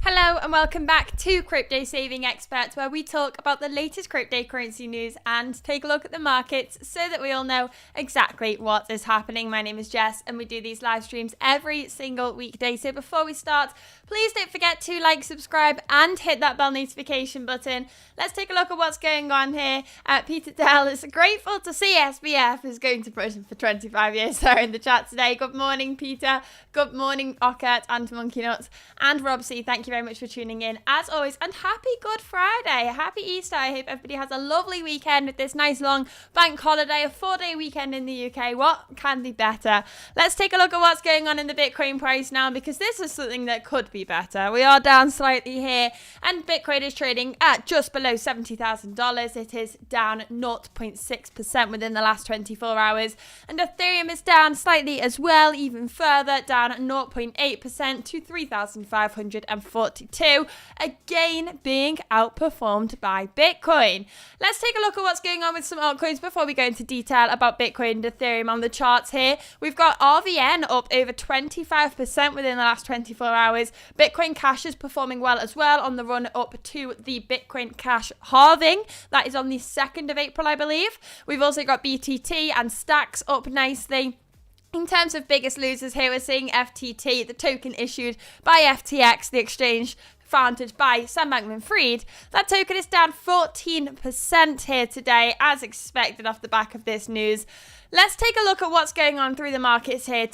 Hello and welcome back to Crypto Saving Experts, where we talk about the latest cryptocurrency news and take a look at the markets so that we all know exactly what is happening. My name is Jess and we do these live streams every single weekday. So before we start, please don't forget to like, subscribe and hit that bell notification button. Let's take a look at what's going on here. Peter Dell is grateful to see SBF is going to prison for 25 years there in the chat today. Good morning, Peter. Good morning, Ockert and Monkey Nuts and Rob C. Thank you very much for tuning in as always, and happy Good Friday, happy Easter. I hope everybody has a lovely weekend with this nice long bank holiday, a 4-day weekend in the UK. What can be better? Let's take a look at what's going on in the Bitcoin price now, because this is something that could be better. We are down slightly here and Bitcoin is trading at just below $70,000. It is down 0.6% within the last 24 hours, and Ethereum is down slightly as well, even further, down 0.8% to 3,542, again being outperformed by Bitcoin. Let's take a look at what's going on with some altcoins before we go into detail about Bitcoin and Ethereum on the charts here. We've got RVN up over 25% within the last 24 hours. Bitcoin Cash is performing well as well on the run up to the Bitcoin Cash halving. That is on the 2nd of April, I believe. We've also got BTT and Stacks up nicely. In terms of biggest losers here, we're seeing FTT, the token issued by FTX, the exchange founded by Sam Bankman-Fried. That token is down 14% here today, as expected off the back of this news. Let's take a look at what's going on through the markets here.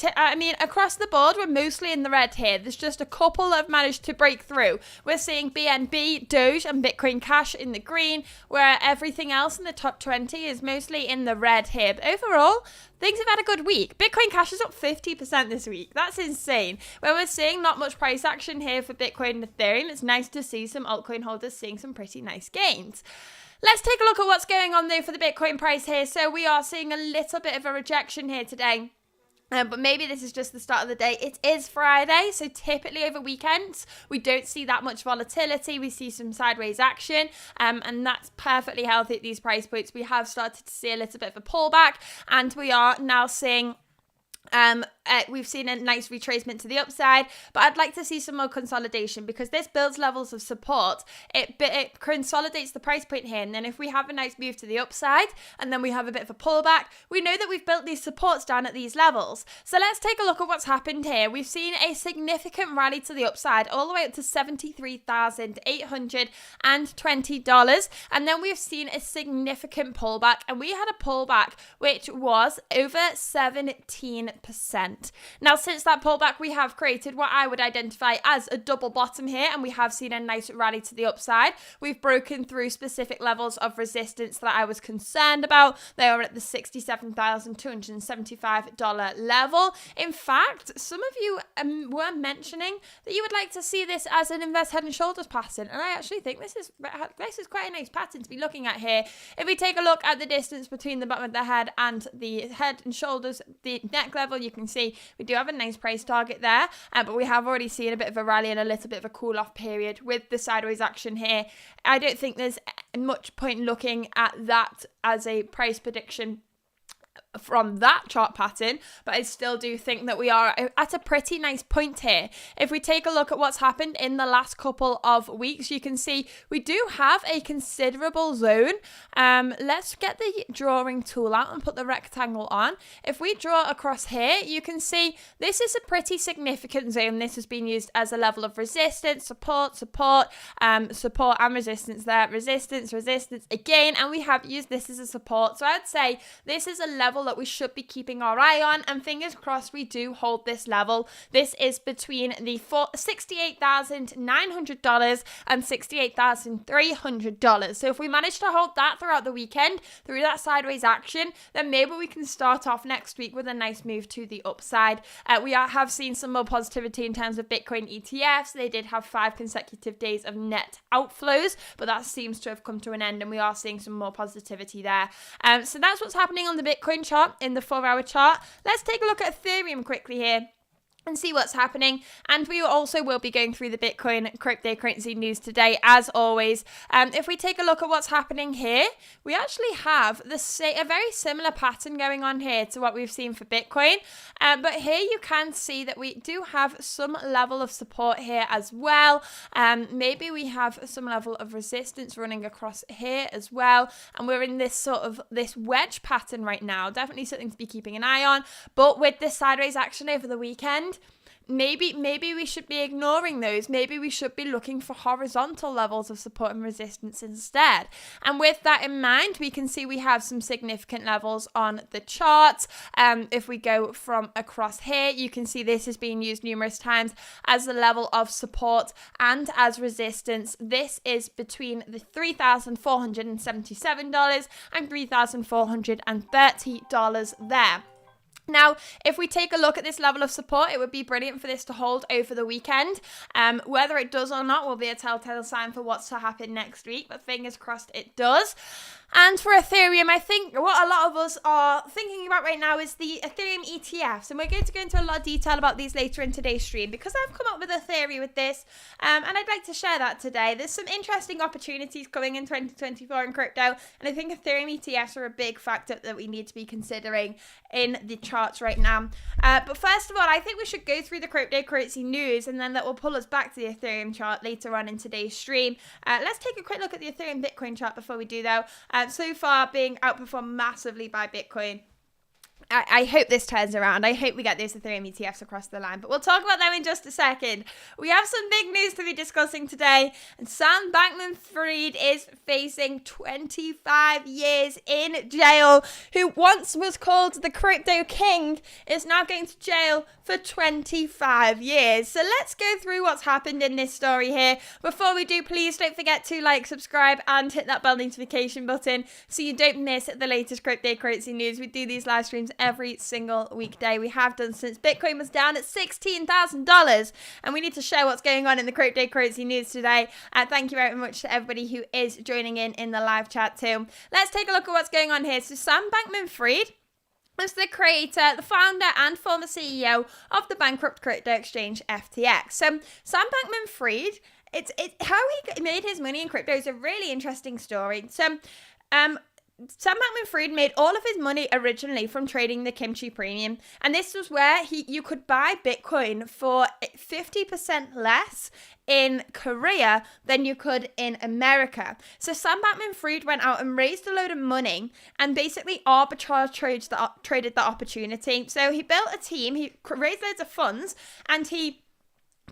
Across the board, we're mostly in the red here. There's just a couple that have managed to break through. We're seeing BNB, Doge, and Bitcoin Cash in the green, where everything else in the top 20 is mostly in the red here. But overall, things have had a good week. Bitcoin Cash is up 50% this week. That's insane. When we're seeing not much price action here for Bitcoin and Ethereum, it's nice to see some altcoin holders seeing some pretty nice gains. Let's take a look at what's going on though for the Bitcoin price here. So we are seeing a little bit of a rejection here today. But maybe this is just the start of the day. It is Friday, so typically over weekends, we don't see that much volatility. We see some sideways action, and that's perfectly healthy at these price points. We have started to see a little bit of a pullback, and we are now seeing we've seen a nice retracement to the upside, but I'd like to see some more consolidation, because this builds levels of support. It consolidates the price point here, and then if we have a nice move to the upside and then we have a bit of a pullback, we know that we've built these supports down at these levels. So let's take a look at what's happened here. We've seen a significant rally to the upside all the way up to $73,820, and then we've seen a significant pullback, and we had a pullback which was over 17%. Now, since that pullback, we have created what I would identify as a double bottom here, and we have seen a nice rally to the upside. We've broken through specific levels of resistance that I was concerned about. They are at the $67,275 level. In fact, some of you were mentioning that you would like to see this as an inverse head and shoulders pattern, and I actually think this is quite a nice pattern to be looking at here. If we take a look at the distance between the bottom of the head and the head and shoulders, the neck level, you can see we do have a nice price target there, but we have already seen a bit of a rally and a little bit of a cool off period with the sideways action here. I don't think there's much point looking at that as a price prediction from that chart pattern, but I still do think that we are at a pretty nice point here. If we take a look at what's happened in the last couple of weeks, you can see we do have a considerable zone. Let's get the drawing tool out and put the rectangle on. If we draw across here, you can see this is a pretty significant zone. This has been used as a level of resistance, support, and resistance there, resistance again, and we have used this as a support. So I'd say this is a level that we should be keeping our eye on, and fingers crossed we do hold this level. This is between the $68,900 and $68,300. So if we manage to hold that throughout the weekend, through that sideways action, then maybe we can start off next week with a nice move to the upside. We have seen some more positivity in terms of Bitcoin ETFs. They did have 5 consecutive days of net outflows, but that seems to have come to an end, and we are seeing some more positivity there. So that's what's happening on the Bitcoin chart, in the 4-hour chart. Let's take a look at Ethereum quickly here. and see what's happening. And we also will be going through the Bitcoin cryptocurrency news today, as always. If we take a look at what's happening here, we actually have a very similar pattern going on here to what we've seen for Bitcoin. But here you can see that we do have some level of support here as well. Maybe we have some level of resistance running across here as well. And we're in this sort of this wedge pattern right now. Definitely something to be keeping an eye on. But with this sideways action over the weekend, maybe we should be ignoring those. Maybe we should be looking for horizontal levels of support and resistance instead. And with that in mind, we can see we have some significant levels on the chart. If we go from across here, you can see this has been used numerous times as a level of support and as resistance. This is between the $3,477 and $3,430 there. Now, if we take a look at this level of support, it would be brilliant for this to hold over the weekend. Whether it does or not will be a telltale sign for what's to happen next week, but fingers crossed it does. And for Ethereum, I think what a lot of us are thinking about right now is the Ethereum ETFs. And we're going to go into a lot of detail about these later in today's stream because I've come up with a theory with this and I'd like to share that today. There's some interesting opportunities coming in 2024 in crypto, and I think Ethereum ETFs are a big factor that we need to be considering in the charts right now. But first of all, I think we should go through the cryptocurrency news, and then that will pull us back to the Ethereum chart later on in today's stream. Let's take a quick look at the Ethereum Bitcoin chart before we do, though. So far being outperformed massively by Bitcoin. I hope this turns around. I hope we get those Ethereum ETFs across the line. But we'll talk about them in just a second. We have some big news to be discussing today. And Sam Bankman-Fried is facing 25 years in jail. Who once was called the Crypto King is now going to jail for 25 years. So let's go through what's happened in this story here. Before we do, please don't forget to like, subscribe, and hit that bell notification button so you don't miss the latest cryptocurrency news. We do these live streams every single weekday. We have done since Bitcoin was down at $16,000, and we need to share what's going on in the cryptocurrency news today. Thank you very much to everybody who is joining in the live chat too. Let's take a look at what's going on here. So Sam Bankman-Fried was the creator, the founder, and former CEO of the bankrupt crypto exchange FTX. So Sam Bankman-Fried, it's how he made his money in crypto is a really interesting story. So Sam Bankman-Fried made all of his money originally from trading the kimchi premium, and this was where you could buy Bitcoin for 50% less in Korea than you could in America. So Sam Bankman-Fried went out and raised a load of money and basically arbitrage traded the opportunity. So he built a team, he raised loads of funds, and he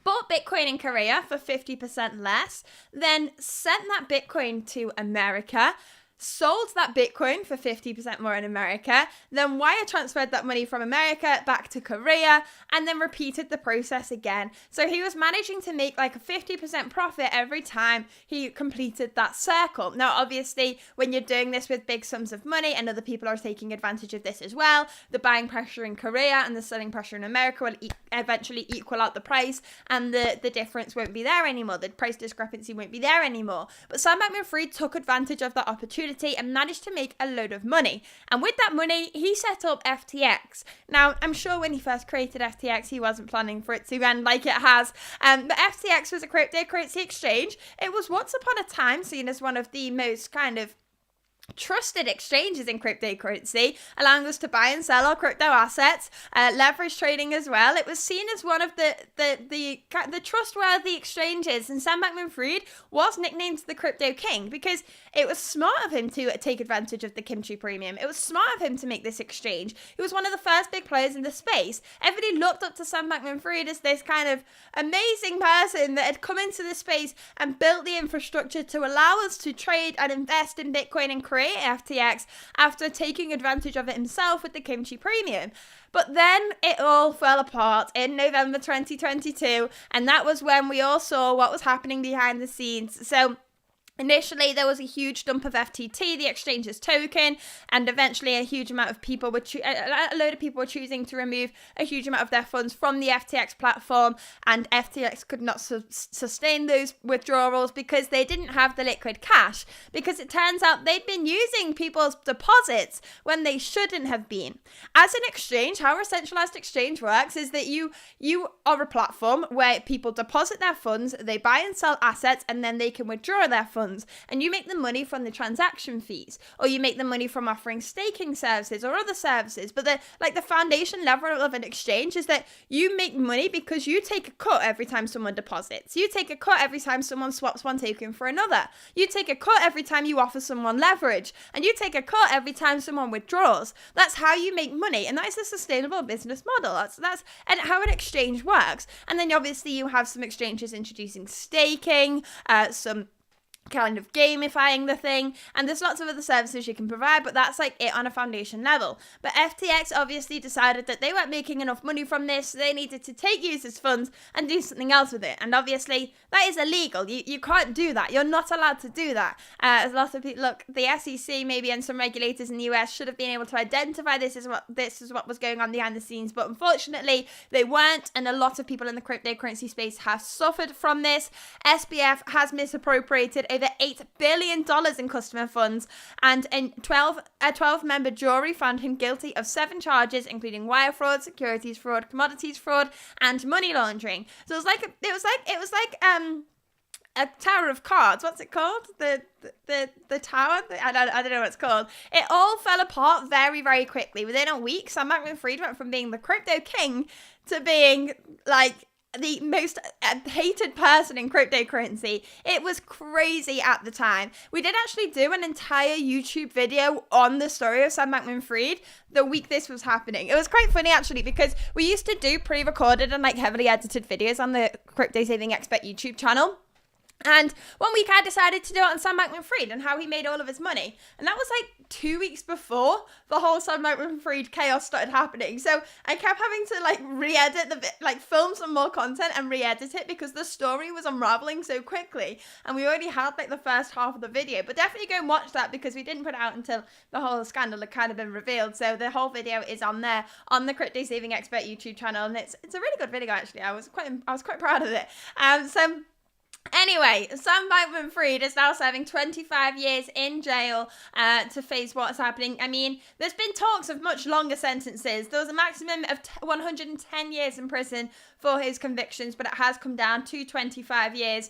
bought Bitcoin in Korea for 50% less, then sent that Bitcoin to America, sold that Bitcoin for 50% more in America, then wire transferred that money from America back to Korea, and then repeated the process again. So he was managing to make like a 50% profit every time he completed that circle. Now, obviously, when you're doing this with big sums of money and other people are taking advantage of this as well, the buying pressure in Korea and the selling pressure in America will eventually equal out the price, and the difference won't be there anymore. The price discrepancy won't be there anymore. But Sam Bankman-Fried took advantage of that opportunity and managed to make a load of money. And with that money, he set up FTX. Now, I'm sure when he first created FTX, he wasn't planning for it to end like it has. But FTX was a cryptocurrency exchange. It was once upon a time seen as one of the most kind of trusted exchanges in cryptocurrency, allowing us to buy and sell our crypto assets, leverage trading as well. It was seen as one of the trustworthy exchanges, and Sam Bankman-Fried was nicknamed the Crypto King because it was smart of him to take advantage of the kimchi premium. It was smart of him to make this exchange. He was one of the first big players in the space. Everybody looked up to Sam Bankman-Fried as this kind of amazing person that had come into the space and built the infrastructure to allow us to trade and invest in Bitcoin and create FTX after taking advantage of it himself with the kimchi premium. But then it all fell apart in November 2022, and that was when we all saw what was happening behind the scenes. So Initially, there was a huge dump of FTT, the exchange's token, and eventually a huge amount of people a load of people were choosing to remove a huge amount of their funds from the FTX platform, and FTX could not sustain those withdrawals because they didn't have the liquid cash, because it turns out they'd been using people's deposits when they shouldn't have been. As an exchange, how a centralized exchange works is that you are a platform where people deposit their funds, they buy and sell assets, and then they can withdraw their funds. And you make the money from the transaction fees, or you make the money from offering staking services or other services. But the foundation level of an exchange is that you make money because you take a cut every time someone deposits. You take a cut every time someone swaps one token for another. You take a cut every time you offer someone leverage, and you take a cut every time someone withdraws. That's how you make money, and that is a sustainable business model. That's how an exchange works. And then obviously you have some exchanges introducing staking, some kind of gamifying the thing, and there's lots of other services you can provide, but that's like it on a foundation level. But FTX obviously decided that they weren't making enough money from this, so they needed to take users' funds and do something else with it. And obviously that is illegal. You can't do that. You're not allowed to do that. As lots of people, look, the SEC maybe and some regulators in the US should have been able to identify this is what was going on behind the scenes, but unfortunately they weren't, and a lot of people in the cryptocurrency space have suffered from this. SBF has misappropriated over $8 billion in customer funds, and a 12-member jury found him guilty of 7 charges, including wire fraud, securities fraud, commodities fraud, and money laundering. So it was like a tower of cards. What's it called? The tower? I don't know what it's called. It all fell apart very, very quickly. Within a week, Sam Bankman-Fried went from being the crypto king to being like the most hated person in cryptocurrency. It was crazy at the time. We did actually do an entire YouTube video on the story of Sam Bankman-Fried the week this was happening. It was quite funny actually, because we used to do pre-recorded and like heavily edited videos on the Crypto Saving Expert YouTube channel. And 1 week I decided to do it on Sam Bankman-Fried and how he made all of his money. And that was like 2 weeks before the whole Sam Bankman-Fried chaos started happening. So I kept having to like re-edit film some more content and re-edit it because the story was unraveling so quickly. And we already had like the first half of the video. But definitely go and watch that because we didn't put it out until the whole scandal had kind of been revealed. So the whole video is on there on the Crypto Saving Expert YouTube channel. And it's a really good video actually. I was quite proud of it. Anyway, Sam Bankman-Fried is now serving 25 years in jail to face what's happening. I mean, there's been talks of much longer sentences. There was a maximum of 110 years in prison for his convictions, but it has come down to 25 years.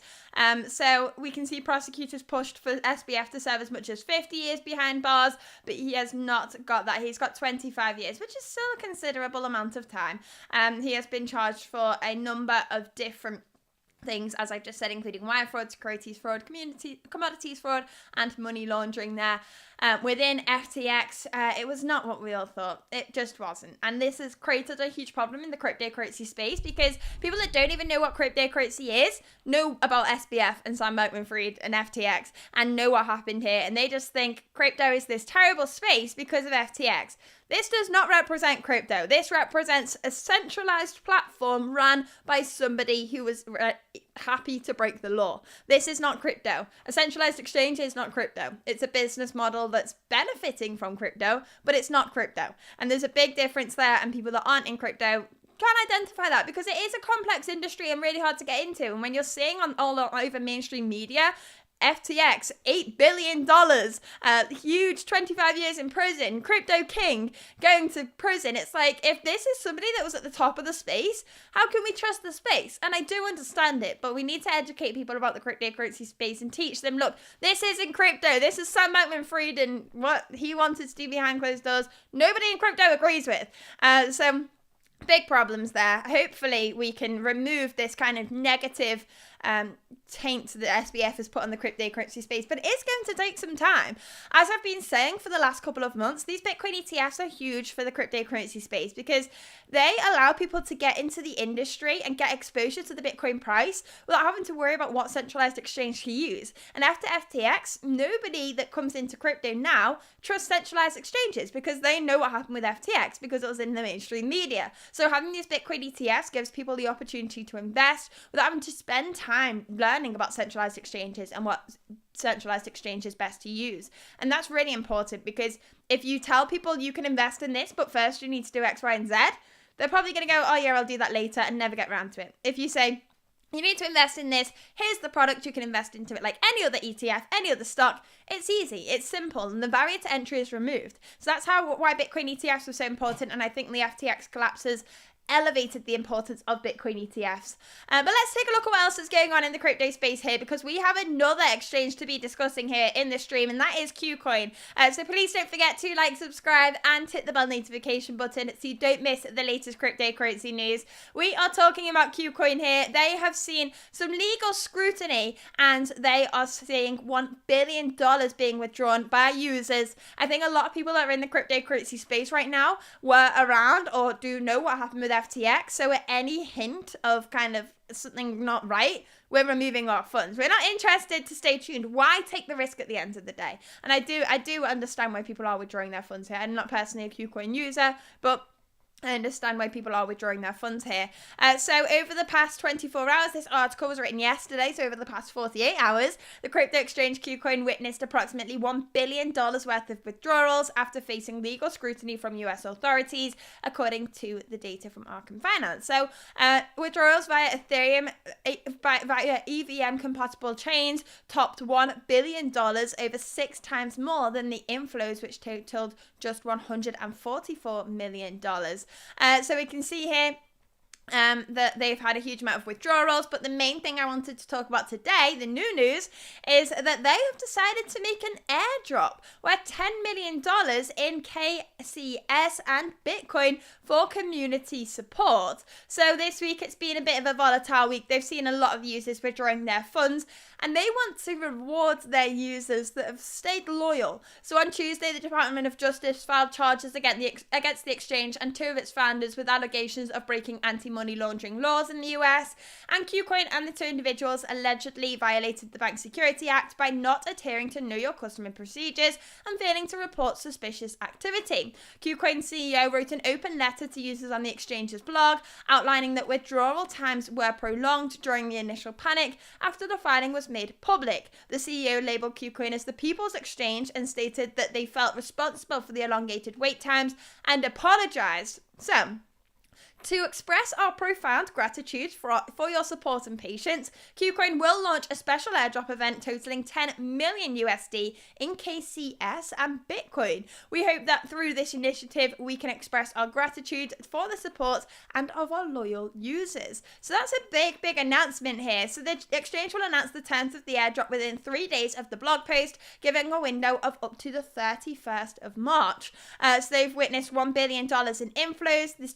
So we can see prosecutors pushed for SBF to serve as much as 50 years behind bars, but he has not got that. He's got 25 years, which is still a considerable amount of time. He has been charged for a number of different things, as I've just said, including wire fraud, securities fraud, commodities fraud, and money laundering there. Within FTX, it was not what we all thought. It just wasn't. And this has created a huge problem in the cryptocurrency space because people that don't even know what cryptocurrency is know about SBF and Sam Bankman-Fried and FTX and know what happened here. And they just think crypto is this terrible space because of FTX. This does not represent crypto. This represents a centralized platform run by somebody who was happy to break the law. This is not crypto. A centralized exchange is not crypto. It's a business model that's benefiting from crypto, but it's not crypto. And there's a big difference there, and people that aren't in crypto can identify that because it is a complex industry and really hard to get into. And when you're seeing on all over mainstream media, FTX, $8 billion, huge 25 years in prison, crypto king going to prison. It's like, if this is somebody that was at the top of the space, how can we trust the space? And I do understand it, but we need to educate people about the cryptocurrency space and teach them, look, this isn't crypto. This is Sam Bankman-Fried and what he wanted to do behind closed doors. Nobody in crypto agrees with. So big problems there. Hopefully we can remove this kind of negative taint that SBF has put on the cryptocurrency space, but it is going to take some time. As I've been saying for the last couple of months, these Bitcoin ETFs are huge for the cryptocurrency space because they allow people to get into the industry and get exposure to the Bitcoin price without having to worry about what centralized exchange to use. And after FTX, nobody that comes into crypto now trusts centralized exchanges because they know what happened with FTX because it was in the mainstream media. So having these Bitcoin ETFs gives people the opportunity to invest without having to spend time learning about centralized exchanges and what centralized exchange is best to use. And that's really important, because if you tell people you can invest in this, but first you need to do X, Y, and Z, they're probably going to go, oh yeah, I'll do that later, and never get around to it. If you say, you need to invest in this, here's the product, you can invest into it like any other ETF, any other stock, it's easy, it's simple, and the barrier to entry is removed. So that's why Bitcoin ETFs were so important, and I think the FTX collapses elevated the importance of Bitcoin ETFs. But let's take a look at what else is going on in the crypto space here, because we have another exchange to be discussing here in the stream, and that is KuCoin. So please don't forget to like, subscribe, and hit the bell notification button so you don't miss the latest cryptocurrency news. We are talking about KuCoin here. They have seen some legal scrutiny, and they are seeing $1 billion being withdrawn by users. I think a lot of people that are in the cryptocurrency space right now were around or do know what happened with FTX, so at any hint of kind of something not right, we're removing our funds. We're not interested, to stay tuned. Why take the risk at the end of the day? And I do understand why people are withdrawing their funds here. I'm not personally a KuCoin user, but I understand why people are withdrawing their funds here. So over the past 24 hours, this article was written yesterday, so over the past 48 hours, the crypto exchange KuCoin witnessed approximately $1 billion worth of withdrawals after facing legal scrutiny from US authorities, according to the data from Arkham Finance. So withdrawals via Ethereum, via EVM-compatible chains topped $1 billion, over 6 times more than the inflows, which totaled just $144 million. So we can see here that they've had a huge amount of withdrawals, but the main thing I wanted to talk about today, the new news, is that they have decided to make an airdrop worth $10 million in KCS and Bitcoin for community support. So this week it's been a bit of a volatile week. They've seen a lot of users withdrawing their funds, and they want to reward their users that have stayed loyal. So on Tuesday, the Department of Justice filed charges against the exchange and 2 of its founders with allegations of breaking anti-money laundering laws in the US. And KuCoin and the 2 individuals allegedly violated the Bank Security Act by not adhering to Know Your Customer procedures and failing to report suspicious activity. KuCoin's CEO wrote an open letter to users on the exchange's blog, outlining that withdrawal times were prolonged during the initial panic after the filing was made public. The CEO labeled KuCoin as the People's Exchange and stated that they felt responsible for the elongated wait times and apologized. So, to express our profound gratitude for your support and patience, KuCoin will launch a special airdrop event totaling 10 million USD in KCS and Bitcoin. We hope that through this initiative, we can express our gratitude for the support and of our loyal users. So that's a big announcement here. So the exchange will announce the terms of the airdrop within 3 days of the blog post, giving a window of up to the 31st of March. So they've witnessed $1 billion in inflows. This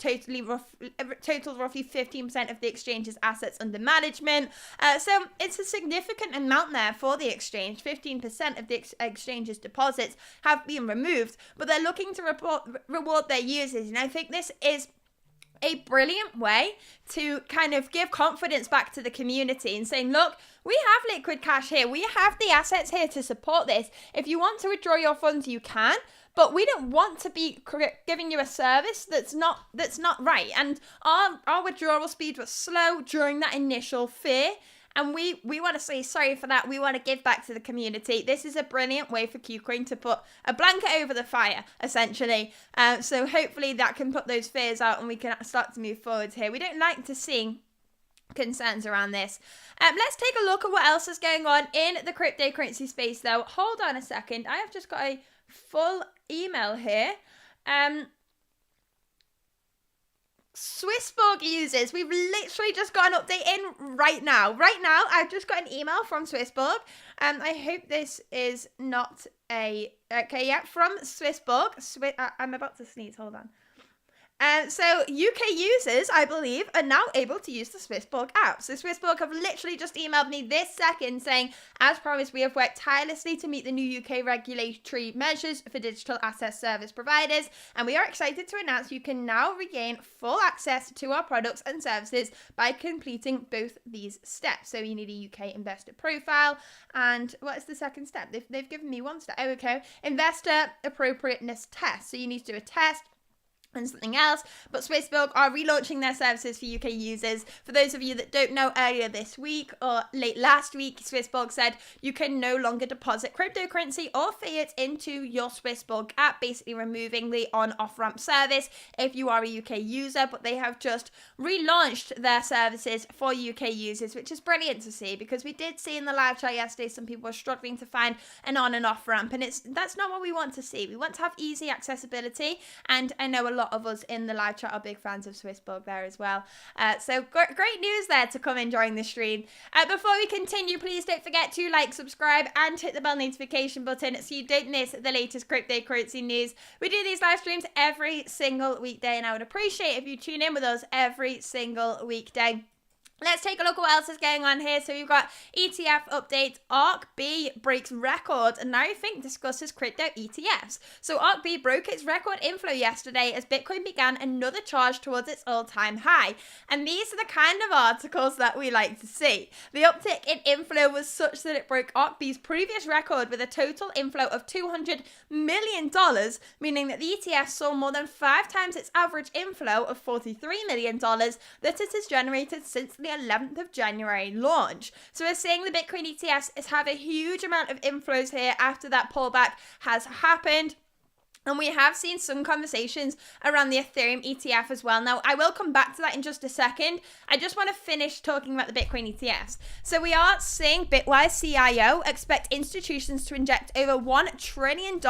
totals roughly 15% of the exchange's assets under management. So it's a significant amount there for the exchange. 15% of the exchange's deposits have been removed, but they're looking to reward their users. And I think this is a brilliant way to kind of give confidence back to the community and saying, look, we have liquid cash here. We have the assets here to support this. If you want to withdraw your funds, you can. But we don't want to be giving you a service that's not right. And our withdrawal speed was slow during that initial fear. And we want to say sorry for that. We want to give back to the community. This is a brilliant way for KuCoin to put a blanket over the fire, essentially. So hopefully that can put those fears out and we can start to move forward here. We don't like to see concerns around this. Let's take a look at what else is going on in the cryptocurrency space, though. Hold on a second. I have just got a full email here. Swissborg users, we've literally just got an update in right now. I've just got an email from Swissborg. I hope this is not from Swissborg. I'm about to sneeze, hold on. So UK users, I believe, are now able to use the Swissborg app. So Swissborg have literally just emailed me this second saying, as promised, we have worked tirelessly to meet the new UK regulatory measures for digital asset service providers, and we are excited to announce you can now regain full access to our products and services by completing both these steps. So you need a UK investor profile, and what is the second step? They've given me one step. Oh, okay. Investor appropriateness test. So you need to do a test. and something else, but Swissborg are relaunching their services for UK users. For those of you that don't know, earlier this week or late last week, Swissborg said you can no longer deposit cryptocurrency or fiat into your Swissborg app, basically removing the on-off ramp service if you are a UK user, but they have just relaunched their services for UK users, which is brilliant to see, because we did see in the live chat yesterday some people were struggling to find an on and off ramp, and that's not what we want to see. We want to have easy accessibility, and I know a lot of us in the live chat are big fans of Swissborg there as well. So great news there to come in during the stream. Before we continue, please don't forget to like, subscribe, and hit the bell notification button so you don't miss the latest cryptocurrency news. We do these live streams every single weekday, and I would appreciate if you tune in with us every single weekday. Let's take a look at what else is going on here. So we've got ETF updates. ARKB breaks record and now I think discusses crypto ETFs. So ARKB broke its record inflow yesterday as Bitcoin began another charge towards its all-time high. And these are the kind of articles that we like to see. The uptick in inflow was such that it broke ARKB's previous record with a total inflow of $200 million, meaning that the ETF saw more than 5 times its average inflow of $43 million that it has generated since the 11th of January launch. So we're seeing the Bitcoin ETFs have a huge amount of inflows here after that pullback has happened. And we have seen some conversations around the Ethereum ETF as well. Now, I will come back to that in just a second. I just want to finish talking about the Bitcoin ETFs. So we are seeing Bitwise CIO expect institutions to inject over $1 trillion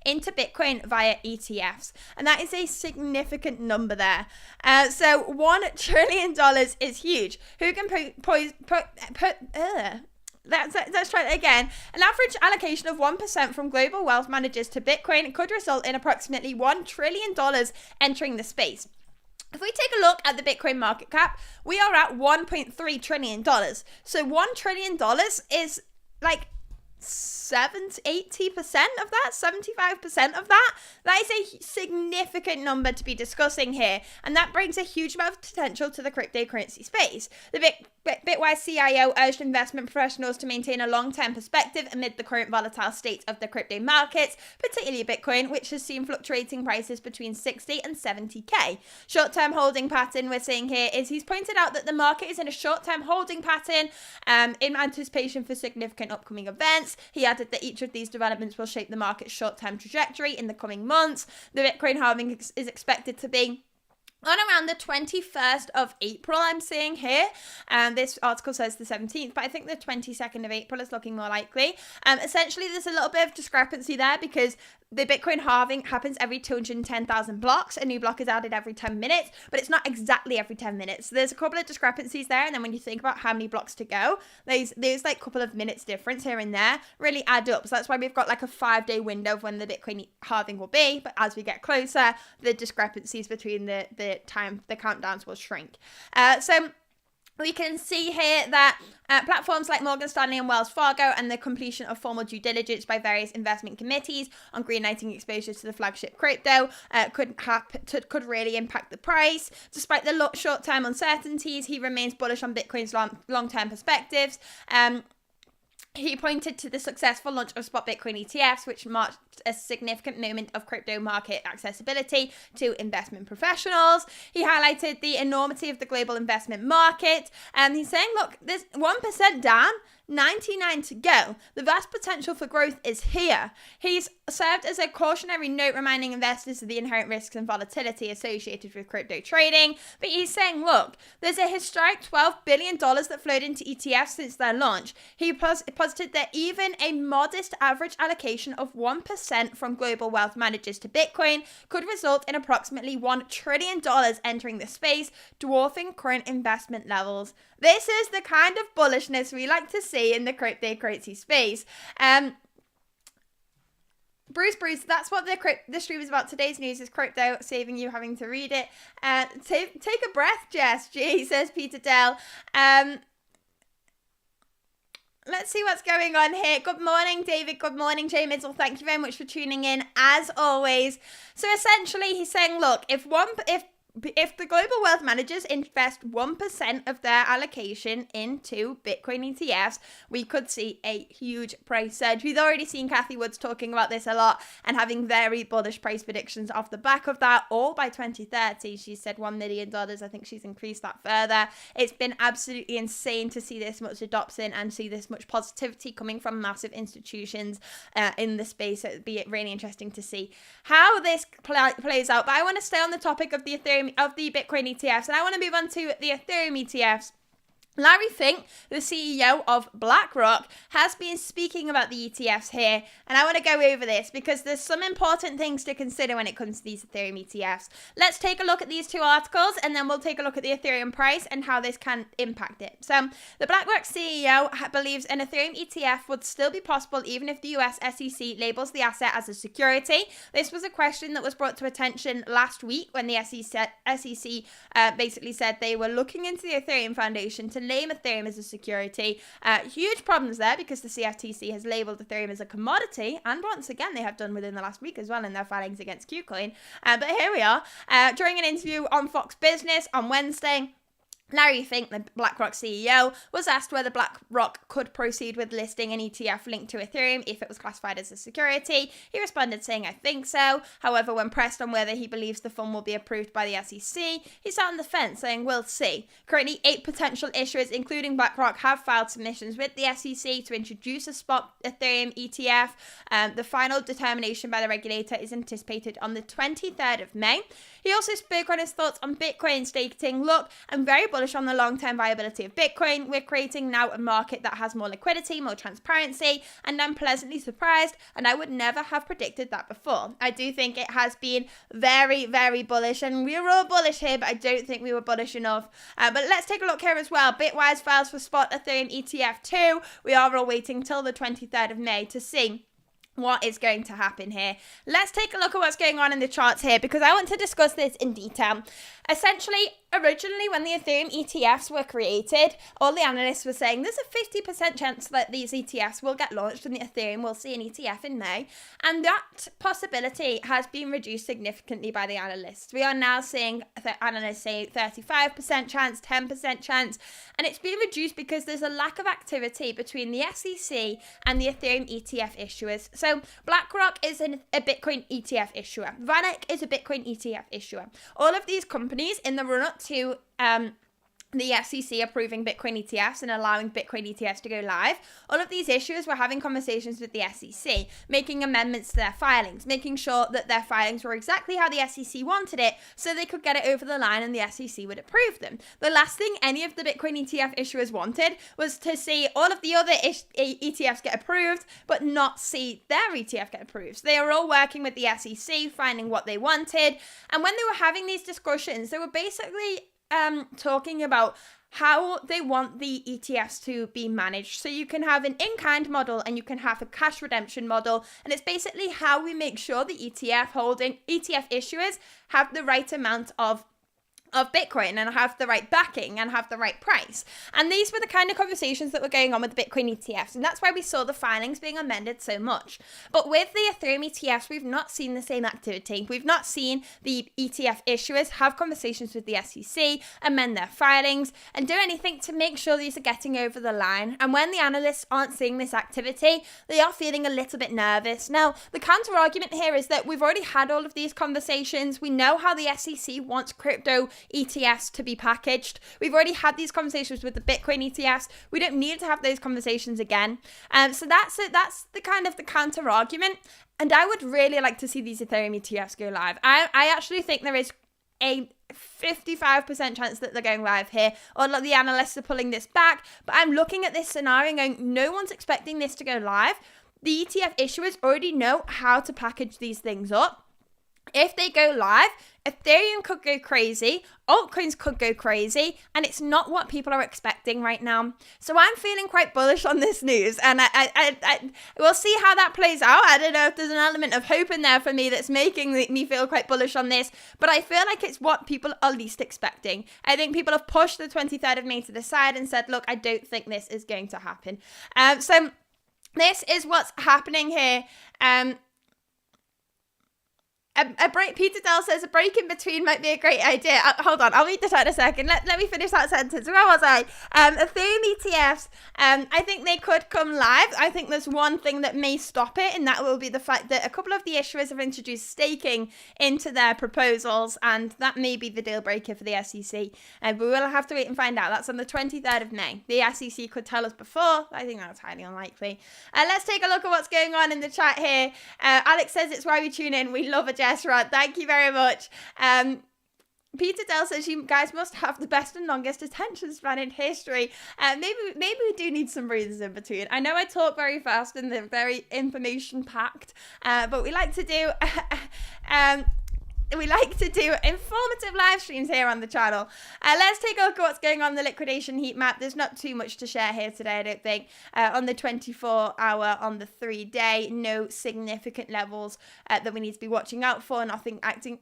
into Bitcoin via ETFs. And that is a significant number there. So $1 trillion is huge. Who can Let's try it again. An average allocation of 1% from global wealth managers to Bitcoin could result in approximately $1 trillion entering the space. If we take a look at the Bitcoin market cap, we are at $1.3 trillion. So $1 trillion is like 80% of that, 75% of that. That is a significant number to be discussing here, and that brings a huge amount of potential to the cryptocurrency space. The Bitwise CIO urged investment professionals to maintain a long-term perspective amid the current volatile state of the crypto markets, particularly Bitcoin, which has seen fluctuating prices between 60 and 70k. Short-term holding pattern we're seeing here is he's pointed out that the market is in a short-term holding pattern in anticipation for significant upcoming events. He added that each of these developments will shape the market's short-term trajectory in the coming months. The Bitcoin halving is expected to be on around the 21st of April, I'm seeing here. This article says the 17th, but I think the 22nd of April is looking more likely. Essentially, there's a little bit of discrepancy there because the Bitcoin halving happens every 210,000 blocks. A new block is added every 10 minutes, but it's not exactly every 10 minutes. So there's a couple of discrepancies there. And then when you think about how many blocks to go, there's like a couple of minutes difference here and there really add up. So that's why we've got like a 5-day window of when the Bitcoin halving will be. But as we get closer, the discrepancies between the countdowns will shrink. So we can see here that platforms like Morgan Stanley and Wells Fargo and the completion of formal due diligence by various investment committees on greenlighting exposure to the flagship crypto could really impact the price. Despite the short-term uncertainties, he remains bullish on Bitcoin's long-term perspectives. He pointed to the successful launch of spot Bitcoin ETFs, which marked a significant moment of crypto market accessibility to investment professionals. He highlighted the enormity of the global investment market. And he's saying, look, there's 1% down, 99 to go. The vast potential for growth is here. He's served as a cautionary note reminding investors of the inherent risks and volatility associated with crypto trading. But he's saying, look, there's a historic $12 billion that flowed into ETFs since their launch. He posited that even a modest average allocation of 1% from global wealth managers to Bitcoin could result in approximately $1 trillion entering the space, dwarfing current investment levels. This is the kind of bullishness we like to see in the cryptocurrency space. Bruce, that's what the stream is about. Today's news is crypto, saving you having to read it. Take a breath, Jess. Gee, says Peter Dell. Let's see what's going on here. Good morning, David. Good morning, Jay Middle. Thank you very much for tuning in, as always. So essentially, he's saying, look, if if the global wealth managers invest 1% of their allocation into Bitcoin ETFs, we could see a huge price surge. We've already seen Cathie Woods talking about this a lot and having very bullish price predictions off the back of that. All by 2030, she said $1 million. I think she's increased that further. It's been absolutely insane to see this much adoption and see this much positivity coming from massive institutions in the space. It would be really interesting to see how this plays out. But I want to stay on the topic of the Bitcoin ETFs, and I want to move on to the Ethereum ETFs. Larry Fink, the CEO of BlackRock, has been speaking about the ETFs here, and I want to go over this because there's some important things to consider when it comes to these Ethereum ETFs. Let's take a look at these two articles, and then we'll take a look at the Ethereum price and how this can impact it. So, the BlackRock CEO believes an Ethereum ETF would still be possible even if the US SEC labels the asset as a security. This was a question that was brought to attention last week when the SEC basically said they were looking into the Ethereum Foundation to name Ethereum as a security. Huge problems there because the CFTC has labeled Ethereum as a commodity, and once again they have done within the last week as well in their filings against KuCoin. But here we are. During an interview on Fox Business on Wednesday, Larry Fink, the BlackRock CEO, was asked whether BlackRock could proceed with listing an ETF linked to Ethereum if it was classified as a security. He responded saying, "I think so." However, when pressed on whether he believes the fund will be approved by the SEC, he sat on the fence saying, "We'll see." Currently, 8 potential issuers, including BlackRock, have filed submissions with the SEC to introduce a spot Ethereum ETF. The final determination by the regulator is anticipated on the 23rd of May. He also spoke on his thoughts on Bitcoin, stating, "Look, I'm very bullish on the long-term viability of Bitcoin. We're creating now a market that has more liquidity, more transparency, and I'm pleasantly surprised, and I would never have predicted that before." I do think it has been very, very bullish, and we were all bullish here, but I don't think we were bullish enough. But let's take a look here as well. Bitwise files for spot Ethereum ETF 2. We are all waiting till the 23rd of May to see what is going to happen here. Let's take a look at what's going on in the charts here because I want to discuss this in detail. Essentially, originally when the Ethereum ETFs were created, all the analysts were saying there's a 50% chance that these ETFs will get launched and the Ethereum will see an ETF in May. And that possibility has been reduced significantly by the analysts. We are now seeing the analysts say 35% chance, 10% chance, and it's been reduced because there's a lack of activity between the SEC and the Ethereum ETF issuers. So BlackRock is a Bitcoin ETF issuer. VanEck is a Bitcoin ETF issuer. All of these companies in the run-up to the SEC approving Bitcoin ETFs and allowing Bitcoin ETFs to go live, all of these issuers were having conversations with the SEC, making amendments to their filings, making sure that their filings were exactly how the SEC wanted it so they could get it over the line and the SEC would approve them. The last thing any of the Bitcoin ETF issuers wanted was to see all of the other ETFs get approved, but not see their ETF get approved. So they were all working with the SEC, finding what they wanted, and when they were having these discussions, they were basically talking about how they want the ETFs to be managed. So you can have an in-kind model and you can have a cash redemption model. And it's basically how we make sure the ETF issuers have the right amount of Bitcoin and have the right backing and have the right price. And these were the kind of conversations that were going on with the Bitcoin ETFs. And that's why we saw the filings being amended so much. But with the Ethereum ETFs, we've not seen the same activity. We've not seen the ETF issuers have conversations with the SEC, amend their filings, and do anything to make sure these are getting over the line. And when the analysts aren't seeing this activity, they are feeling a little bit nervous. Now, the counter argument here is that we've already had all of these conversations. We know how the SEC wants crypto ETFs to be packaged. We've already had these conversations with the Bitcoin ETFs. We don't need to have those conversations again. So that's it. That's the kind of the counter argument. And I would really like to see these Ethereum ETFs go live. I actually think there is a 55% chance that they're going live here. Or the analysts are pulling this back. But I'm looking at this scenario and going, no one's expecting this to go live. The ETF issuers already know how to package these things up. If they go live, Ethereum could go crazy, altcoins could go crazy, and it's not what people are expecting right now. So I'm feeling quite bullish on this news, and I we'll see how that plays out. I don't know if there's an element of hope in there for me that's making me feel quite bullish on this, but I feel like it's what people are least expecting. I think people have pushed the 23rd of May to the side and said, look, I don't think this is going to happen. So this is what's happening here. A break. Peter Dell says a break in between might be a great idea. Hold on, I'll read this out in a second. Let me finish that sentence. Where was I? Ethereum ETFs. I think they could come live. I think there's one thing that may stop it, and that will be the fact that a couple of the issuers have introduced staking into their proposals, and that may be the deal breaker for the SEC. But we will have to wait and find out. That's on the 23rd of May. The SEC could tell us before. I think that's highly unlikely. Let's take a look at what's going on in the chat here. Alex says it's why we tune in. We love a Jess Rod. Thank you very much. Peter Dell says you guys must have the best and longest attention span in history. Maybe we do need some breathers in between. I know I talk very fast and they're very information packed, but we like to do informative live streams here on the channel. Let's take a look at what's going on the liquidation heat map. There's not too much to share here today, I don't think. On the 24-hour, on the 3-day, no significant levels that we need to be watching out for. Nothing acting...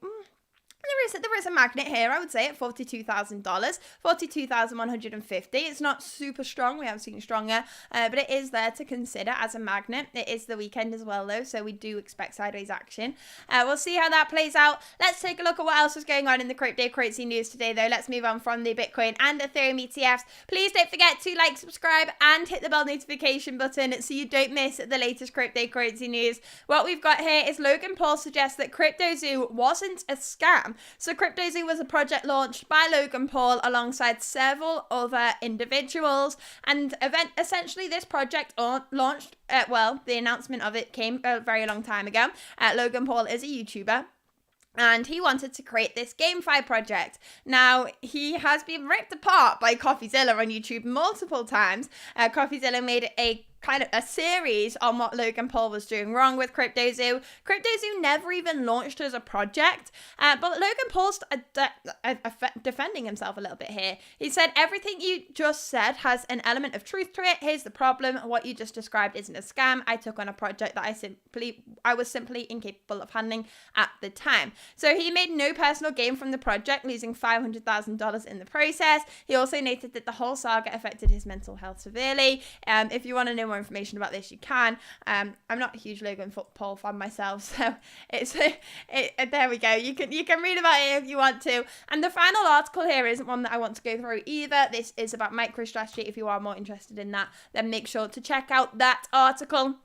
There is a magnet here, I would say, at $42,000, $42,150. It's not super strong. We haven't seen stronger, but it is there to consider as a magnet. It is the weekend as well, though, so we do expect sideways action. We'll see how that plays out. Let's take a look at what else was going on in the cryptocurrency news today, though. Let's move on from the Bitcoin and Ethereum ETFs. Please don't forget to like, subscribe, and hit the bell notification button so you don't miss the latest cryptocurrency news. What we've got here is Logan Paul suggests that CryptoZoo wasn't a scam. So CryptoZoo was a project launched by Logan Paul alongside several other individuals, and essentially this project launched, the announcement of it came a very long time ago. Logan Paul is a YouTuber, and he wanted to create this GameFi project. Now, he has been ripped apart by CoffeeZilla on YouTube multiple times. CoffeeZilla made a kind of a series on what Logan Paul was doing wrong with CryptoZoo. CryptoZoo never even launched as a project, but Logan Paul's defending himself a little bit here. He said, everything you just said has an element of truth to it. Here's the problem. What you just described isn't a scam. I took on a project that I was simply incapable of handling at the time. So he made no personal gain from the project, losing $500,000 in the process. He also noted that the whole saga affected his mental health severely. If you want to know more information about this, you can. I'm not a huge Logan Paul fan myself, so there we go. You can read about it if you want to. And the final article here isn't one that I want to go through either. This is about MicroStrategy. If you are more interested in that, then make sure to check out that article.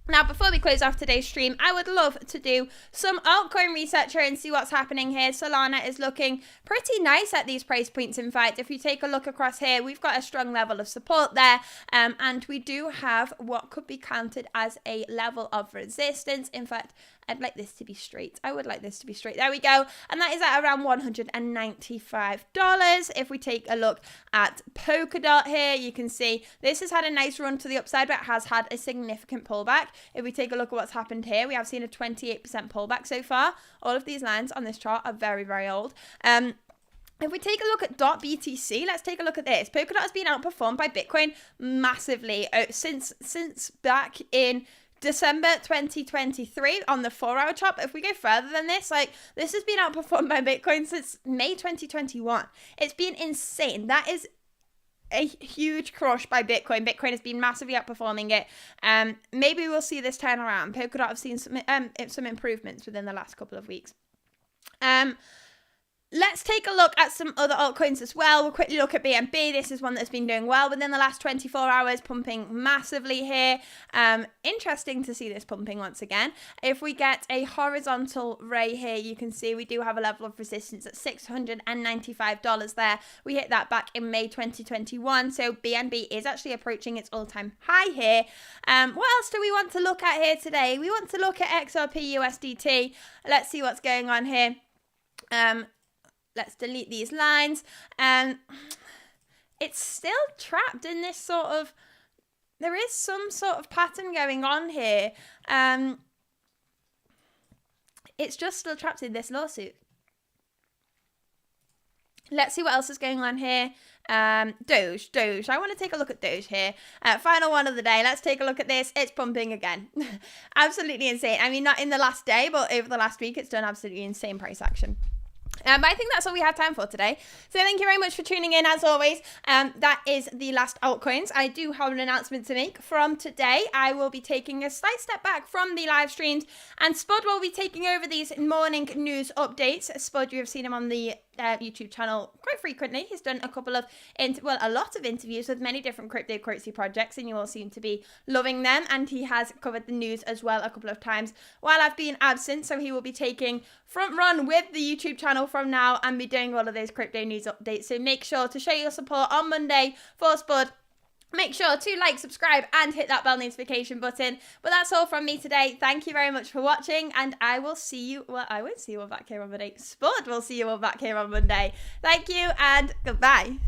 Now, before we close off today's stream, I would love to do some altcoin research here and see what's happening here. Solana is looking pretty nice at these price points. In fact, if you take a look across here, we've got a strong level of support there, and we do have what could be counted as a level of resistance. In fact, I'd like this to be straight. I would like this to be straight. There we go. And that is at around $195. If we take a look at Polkadot here, you can see this has had a nice run to the upside, but has had a significant pullback. If we take a look at what's happened here, we have seen a 28% pullback so far. All of these lines on this chart are very, very old. If we take a look at .BTC, let's take a look at this. Polkadot has been outperformed by Bitcoin massively since back in December 2023 on the 4-hour chart. If we go further than this, this has been outperformed by Bitcoin since May 2021. It's been insane. That is a huge crush by Bitcoin. Bitcoin has been massively outperforming it. Maybe we'll see this turn around. Polkadot have seen some improvements within the last couple of weeks. Let's take a look at some other altcoins as well. We'll quickly look at BNB. This is one that's been doing well within the last 24 hours, pumping massively here. Interesting to see this pumping once again. If we get a horizontal ray here, you can see we do have a level of resistance at $695 there. We hit that back in May 2021. So BNB is actually approaching its all-time high here. What else do we want to look at here today? We want to look at XRP USDT. Let's see what's going on here. Let's delete these lines. It's still trapped in this sort of... There is some sort of pattern going on here. It's just still trapped in this lawsuit. Let's see what else is going on here. Doge. I want to take a look at Doge here. Final one of the day. Let's take a look at this. It's pumping again. Absolutely insane. I mean, not in the last day, but over the last week, it's done absolutely insane price action. But I think that's all we have time for today. So thank you very much for tuning in as always. That is the last altcoins. I do have an announcement to make. From today, I will be taking a slight step back from the live streams, and Spud will be taking over these morning news updates. Spud, you have seen him on the YouTube channel quite frequently. He's done a lot of interviews with many different cryptocurrency projects, and you all seem to be loving them. And he has covered the news as well a couple of times while I've been absent. So he will be taking front run with the YouTube channel from now and be doing all of those crypto news updates. So make sure to show your support on Monday for Spud. Make sure to like, subscribe, and hit that bell notification button. But that's all from me today. Thank you very much for watching, and I will see you. Well, I won't see you all back here on Monday. Spud will see you all back here on Monday. Thank you, and goodbye.